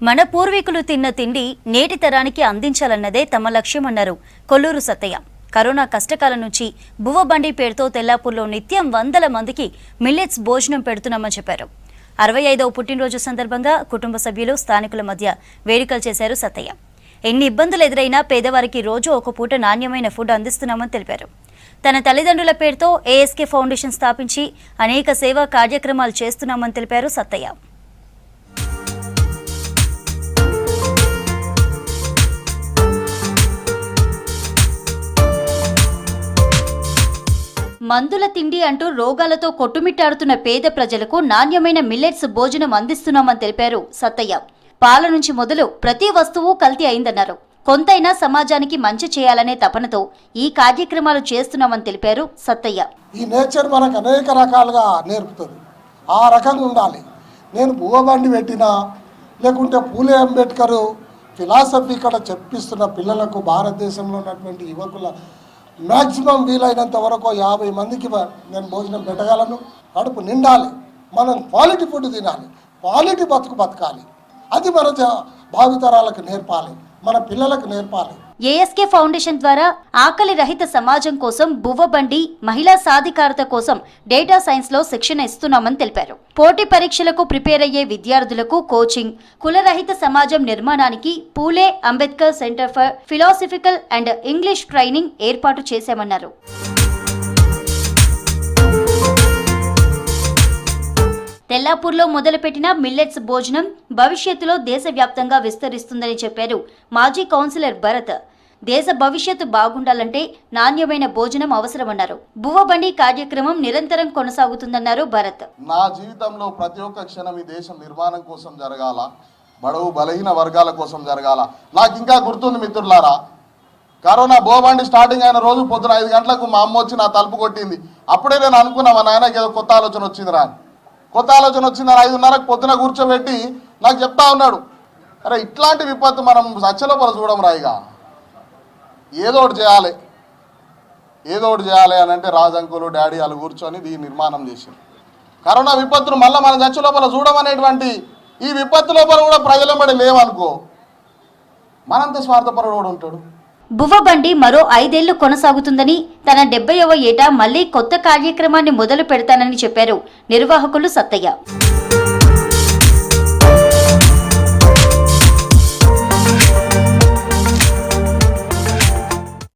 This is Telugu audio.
మన పూర్వీకులు తిన్న తిండి నేటి తరానికి అందించాలన్నదే తమ లక్ష్యమన్నారు కొల్లూరు సత్తయ్య. కరోనా కష్టకాలం నుంచి బువ్వబండి పేరుతో తెల్లాపూర్లో నిత్యం వందల మందికి మిల్లెట్స్ భోజనం పెడుతున్నామని చెప్పారు. 65వ పుట్టినరోజు సందర్భంగా కుటుంబ సభ్యులు స్థానికుల మధ్య వేడుకలు చేశారు సత్తయ్య. ఎన్ని ఇబ్బందులు ఎదురైనా పేదవారికి రోజు ఒక పూట నాణ్యమైన ఫుడ్ అందిస్తున్నామని తెలిపారు. తన తల్లిదండ్రుల పేరుతో ఏఎస్కే ఫౌండేషన్ స్థాపించి అనేక సేవా కార్యక్రమాలు చేస్తున్నామని తెలిపారు సత్తయ్య. మందుల తిండి అంటూ రోగాలతో కొట్టుమిట్టాడుతున్న పేద ప్రజలకు నాణ్యమైన మిల్లెట్స్ భోజనం అందిస్తున్నామని తెలిపారు సత్తయ్య. పాల నుంచి మొదలు ప్రతి వస్తువు కల్తీ అయిందన్నారు. కొంతైనా సమాజానికి మంచి చేయాలనే తపనతో ఈ కార్యక్రమాలు చేస్తున్నామని తెలిపారు సత్తయ్య. ఈ నేచర్ మనకు అనేక రకాలుగా నేర్పుతుంది. ఆ రకంగా ఉండాలి. నేను బువ్వబండి పెట్టినా లేకుంటే పూలే అంబేద్కర్ ఫిలాసఫీ ఇక్కడ చెప్పిస్తున్న పిల్లలకు భారతదేశంలో ఉన్నటువంటి యువకుల మ్యాక్సిమం వీలైనంత వరకు 50 మందికి నేను భోజనం పెట్టగలను. కడుపు నిండాలి. మనం క్వాలిటీ ఫుడ్ తినాలి, క్వాలిటీ బతకాలి. అది మన భావితరాలకు నేర్పాలి, మన పిల్లలకు నేర్పాలి. ఏఎస్కే ఫౌండేషన్ ద్వారా ఆకలి రహిత సమాజం కోసం బువ్వబండి, మహిళా సాధికారత కోసం డేటా సైన్స్ లో శిక్షణ ఇస్తున్నామని తెలిపారు. పోటీ పరీక్షలకు ప్రిపేర్ అయ్యే విద్యార్థులకు కోచింగ్, కులరహిత సమాజం నిర్మాణానికి Phule Ambedkar centre for philosophical and English training ఏర్పాటు చేశామన్నారు. తెల్లాపూర్లో మొదలుపెట్టిన మిల్లెట్స్ భోజనం భవిష్యత్తులో దేశవ్యాప్తంగా విస్తరిస్తుందని చెప్పారు మాజీ కౌన్సిలర్ భరత్. దేశ భవిష్యత్తు బాగుండాలంటే నాణ్యమైన భోజనం అవసరమన్నారు. బువ్వబండి కార్యక్రమం నిరంతరం కొనసాగుతుందన్నారు భరత్. నా జీవితంలో ప్రతి ఒక్క క్షణం ఈ దేశం నిర్మాణం కోసం జరగాల, బడుగు బలహీన వర్గాల కోసం జరగాల. నాకు ఇంకా గుర్తుంది మిత్రులారా, కరోనా బువ్వబండి స్టార్టింగ్ అయిన రోజు పొద్దున 5 గంటలకు మా అమ్మ వచ్చి నా తలుపు కొట్టింది. అప్పుడే నేను అనుకున్నా మా నాయనకి ఏదో కొత్త ఆలోచన వచ్చిందిరా. కొత్త ఆలోచన వచ్చిందని 5:30కు పొద్దున కూర్చోబెట్టి నాకు చెప్తా ఉన్నాడు, అరే ఇట్లాంటి విపత్తు మనం సచ్చలోపల చూడం రాయిగా, ఏదో ఒకటి చేయాలి అని అంటే రాజంకులు డాడీ వాళ్ళు కూర్చొని దీన్ని నిర్మాణం చేశారు. కరోనా విపత్తును మళ్ళీ మనం చచ్చ లోపల చూడమనేటువంటి ఈ విపత్తు లోపల కూడా ప్రజలంబడి లేవనుకో, మనంత స్వార్థపరుడు కూడా ఉంటాడు. బువ్వబండి మరో 5 ఏళ్లు కొనసాగుతుందని, తన 70వ ఏటా మళ్లీ కొత్త కార్యక్రమాన్ని మొదలు పెడతానని చెప్పారు నిర్వాహకులు సత్తయ్య.